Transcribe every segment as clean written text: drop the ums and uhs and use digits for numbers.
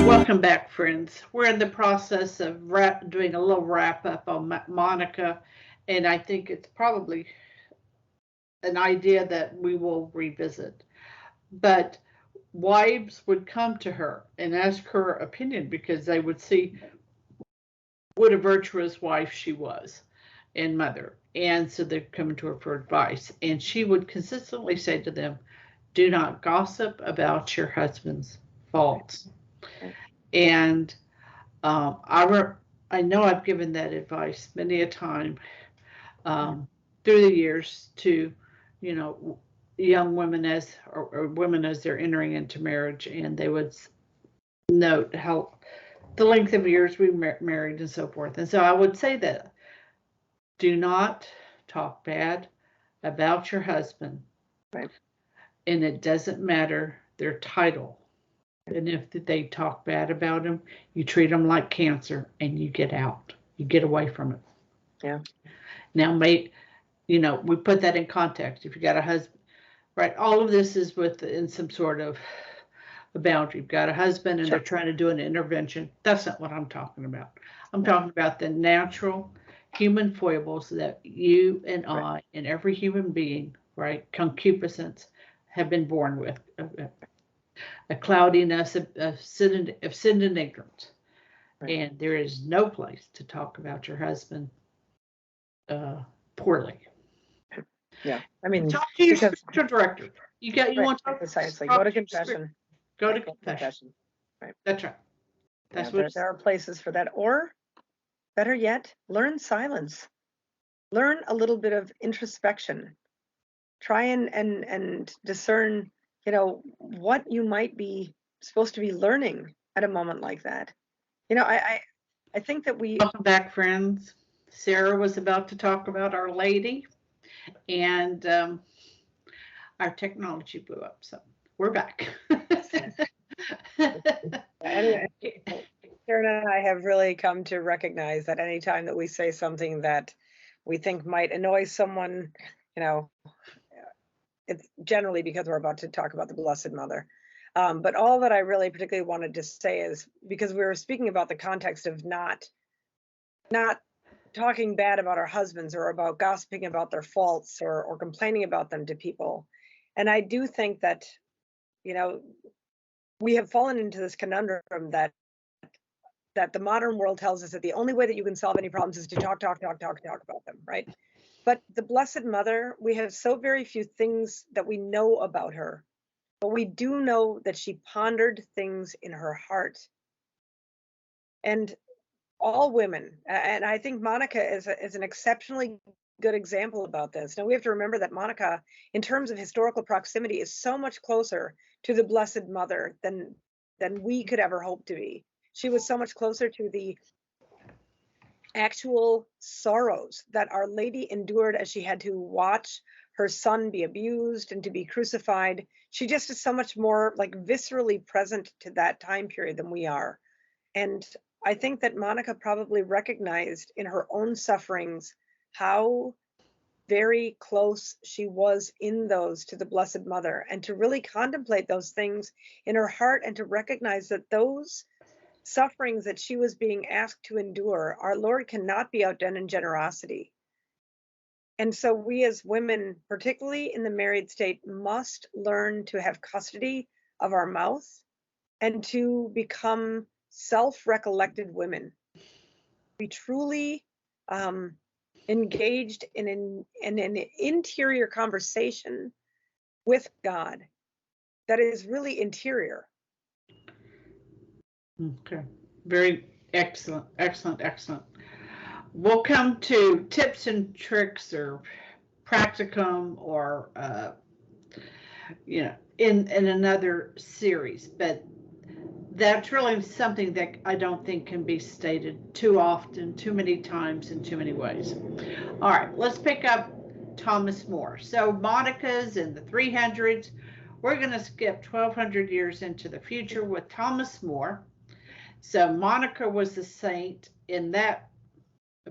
Welcome back, friends. We're in the process of doing a little wrap up on Monica, and I think it's probably an idea that we will revisit. But wives would come to her and ask her opinion because they would see what a virtuous wife she was and mother. And so they'd come to her for advice. And she would consistently say to them, do not gossip about your husband's faults. And I know I've given that advice many a time through the years to, young women or women as they're entering into marriage, and they would note how the length of years we married and so forth. And so I would say that do not talk bad about your husband. Right. And it doesn't matter their title. And if they talk bad about him, you treat them like cancer and you get out. You get away from it. Yeah. Now, mate, we put that in context. If you got a husband, right? All of this is within some sort of a boundary. You've got a husband and they're trying to do an intervention. That's not what I'm talking about. I'm talking about the natural human foibles that you and I and every human being, right, concupiscence, have been born with. A cloudiness of sin and ignorance. Right. And there is no place to talk about your husband poorly. Yeah, I mean, talk to your spiritual director. You want to precisely go to confession. Go to confession. Right. That's right. That's what there are places for that. Or better yet, learn silence. Learn a little bit of introspection. Try and discern, what you might be supposed to be learning at a moment like that. I think that we... Welcome back, friends. Sarah was about to talk about Our Lady, and our technology blew up, so we're back. Anyway, Karen and I have really come to recognize that anytime that we say something that we think might annoy someone, it's generally because we're about to talk about the Blessed Mother. But all that I really particularly wanted to say is because we were speaking about the context of not talking bad about our husbands or about gossiping about their faults or complaining about them to people. And I do think that, we have fallen into this conundrum that the modern world tells us that the only way that you can solve any problems is to talk about them, right? But the Blessed Mother, we have so very few things that we know about her, but we do know that she pondered things in her heart. And all women, and I think Monica is an exceptionally good example about this. Now, we have to remember that Monica, in terms of historical proximity, is so much closer to the Blessed Mother than we could ever hope to be. She was so much closer to the actual sorrows that Our Lady endured as she had to watch her son be abused and to be crucified. She just is so much more viscerally present to that time period than we are. And I think that Monica probably recognized in her own sufferings how very close she was in those to the Blessed Mother, and to really contemplate those things in her heart and to recognize that those sufferings that she was being asked to endure, our Lord cannot be outdone in generosity. And so we as women, particularly in the married state, must learn to have custody of our mouth and to become self-recollected women. Be truly engaged in an interior conversation with God that is really interior. Okay, very excellent. We'll come to tips and tricks or practicum or in another series, but that's really something that I don't think can be stated too often, too many times, in too many ways. All right, let's pick up Thomas More. So Monica's in the 300s. We're going to skip 1200 years into the future with Thomas More. So Monica was the saint in that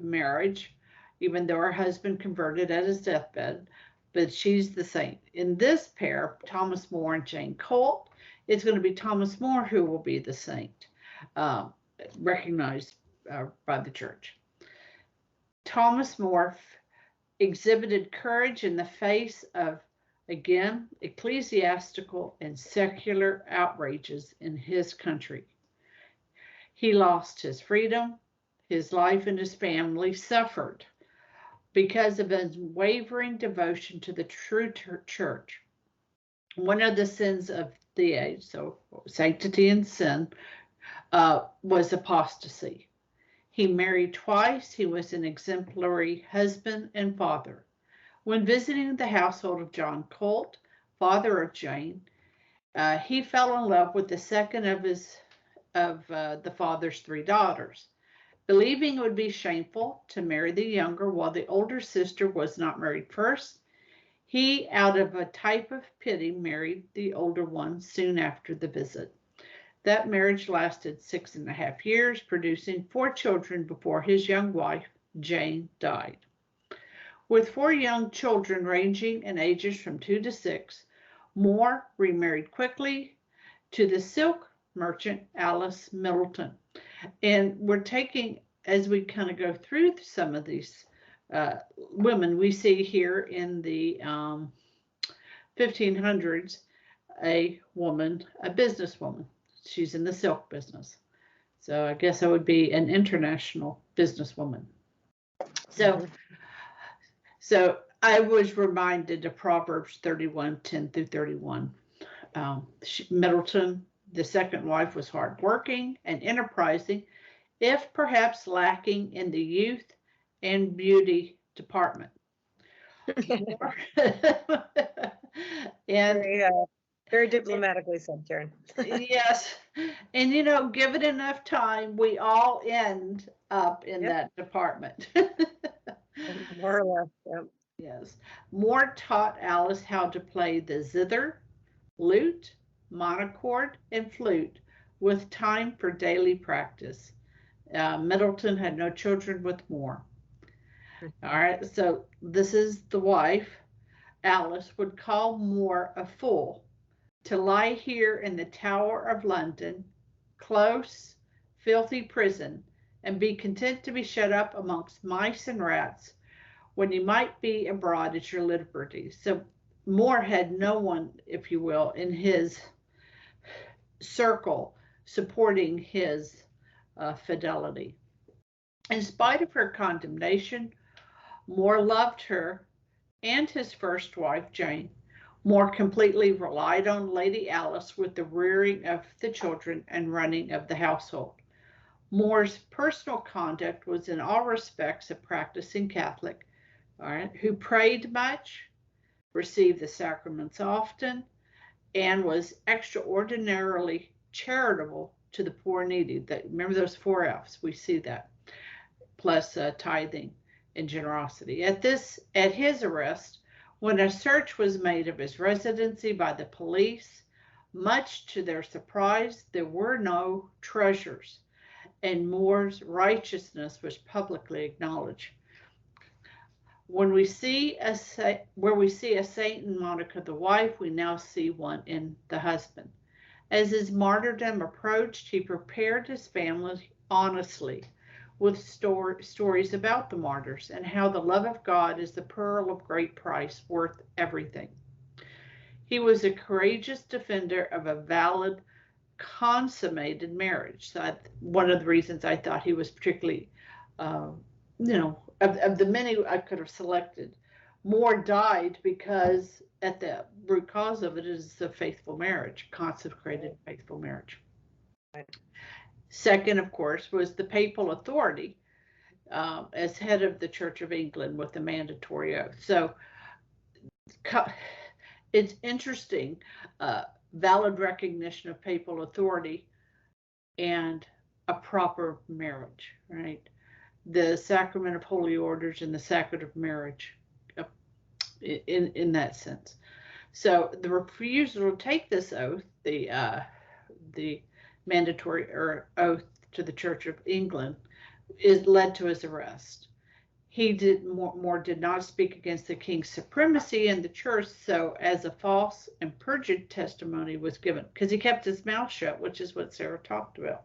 marriage. even though her husband converted at his deathbed, but she's the saint. In this pair, Thomas More and Jane Colt, it's going to be Thomas More who will be the saint, recognized by the church. Thomas More exhibited courage in the face of, again, ecclesiastical and secular outrages in his country. He lost his freedom, his life, and his family suffered because of his wavering devotion to the true church. One of the sins of the age, so sanctity and sin, was apostasy. He married twice. He was an exemplary husband and father. When visiting the household of John Colt, father of Jane, he fell in love with the second of the father's 3 daughters. Believing it would be shameful to marry the younger while the older sister was not married first, he, out of a type of pity, married the older one soon after the visit. That marriage lasted 6.5 years, producing 4 children before his young wife, Jane, died. With 4 young children ranging in ages from 2 to 6, More remarried quickly to the silk merchant Alice Middleton. And we're taking, as we kind of go through some of these women, we see here in the 1500s a businesswoman. She's in the silk business. So I guess I would be an international businesswoman. So I was reminded of Proverbs 31:10 through 31. Middleton, the second wife, was hardworking and enterprising, if perhaps lacking in the youth and beauty department. And very diplomatically said, Karen. Yes. And, given enough time, we all end up in that department. More or less, yep. Yes. More taught Alice how to play the zither, lute, monochord, and flute with time for daily practice. Middleton had no children with More. All right. So this is the wife. Alice would call More a fool to lie here in the Tower of London, close, filthy prison, and be content to be shut up amongst mice and rats when you might be abroad at your liberty. So More had no one, if you will, in his circle supporting his fidelity. In spite of her condemnation, More loved her and his first wife, Jane. More completely relied on Lady Alice with the rearing of the children and running of the household. More's personal conduct was in all respects a practicing Catholic, all right, who prayed much, received the sacraments often, and was extraordinarily charitable to the poor and needy. Remember those 4 F's, we see that, plus tithing and generosity. At his arrest, when a search was made of his residency by the police, much to their surprise, there were no treasures, and More's righteousness was publicly acknowledged. When we see a saint in Monica the wife, we now see one in the husband. As his martyrdom approached, he prepared his family honestly with stories about the martyrs and how the love of God is the pearl of great price, worth everything. He was a courageous defender of a valid, consummated marriage. So one of the reasons I thought he was particularly, of the many I could have selected, More died because at the root cause of it is a faithful marriage, consecrated faithful marriage. Second, of course, was the papal authority as head of the Church of England with the mandatory oath. So it's interesting, valid recognition of papal authority and a proper marriage, right? The sacrament of holy orders and the sacrament of marriage in that sense. So the refusal to take this oath, the mandatory oath to the Church of England, led to his arrest. he did did not speak against the king's supremacy in the church, so as a false and perjured testimony was given, because he kept his mouth shut, which is what Sarah talked about.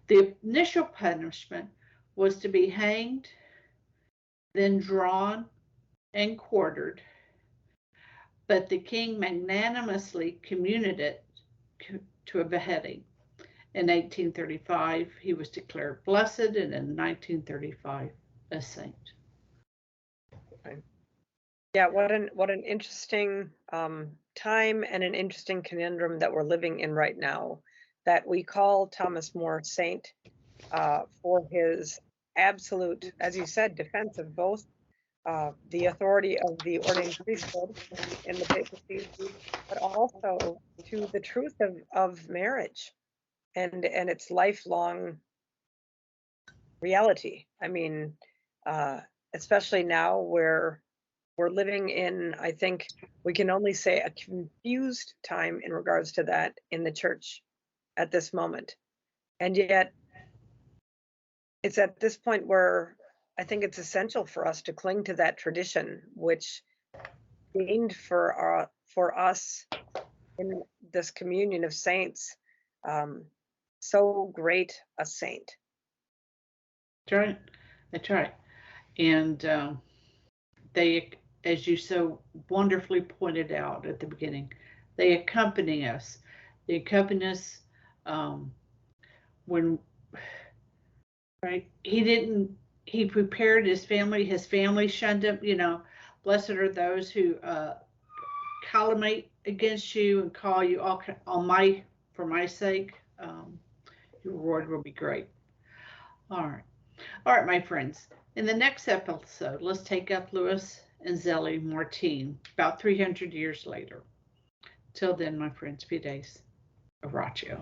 The initial punishment was to be hanged, then drawn and quartered, but the king magnanimously commuted it to a beheading. In 1835, he was declared blessed, and in 1935, a saint. Yeah, what an interesting time and an interesting conundrum that we're living in right now, that we call Thomas More saint for his absolute, as you said, defense of both the authority of the ordained priesthood in the papacy, but also to the truth of marriage and its lifelong reality. I mean, especially now where we're living in, I think we can only say, a confused time in regards to that in the church at this moment. And yet, it's at this point where I think it's essential for us to cling to that tradition, which gained for us in this communion of saints, so great a saint. That's right. That's right. And they, as you so wonderfully pointed out at the beginning, they accompany us. They accompany us when, right? He prepared his family shunned him, blessed are those who calumniate against you and call you all for my sake. Your reward will be great. All right, my friends. In the next episode, let's take up Louis and Zélie Martin about 300 years later. Till then, my friends, fides Oratio.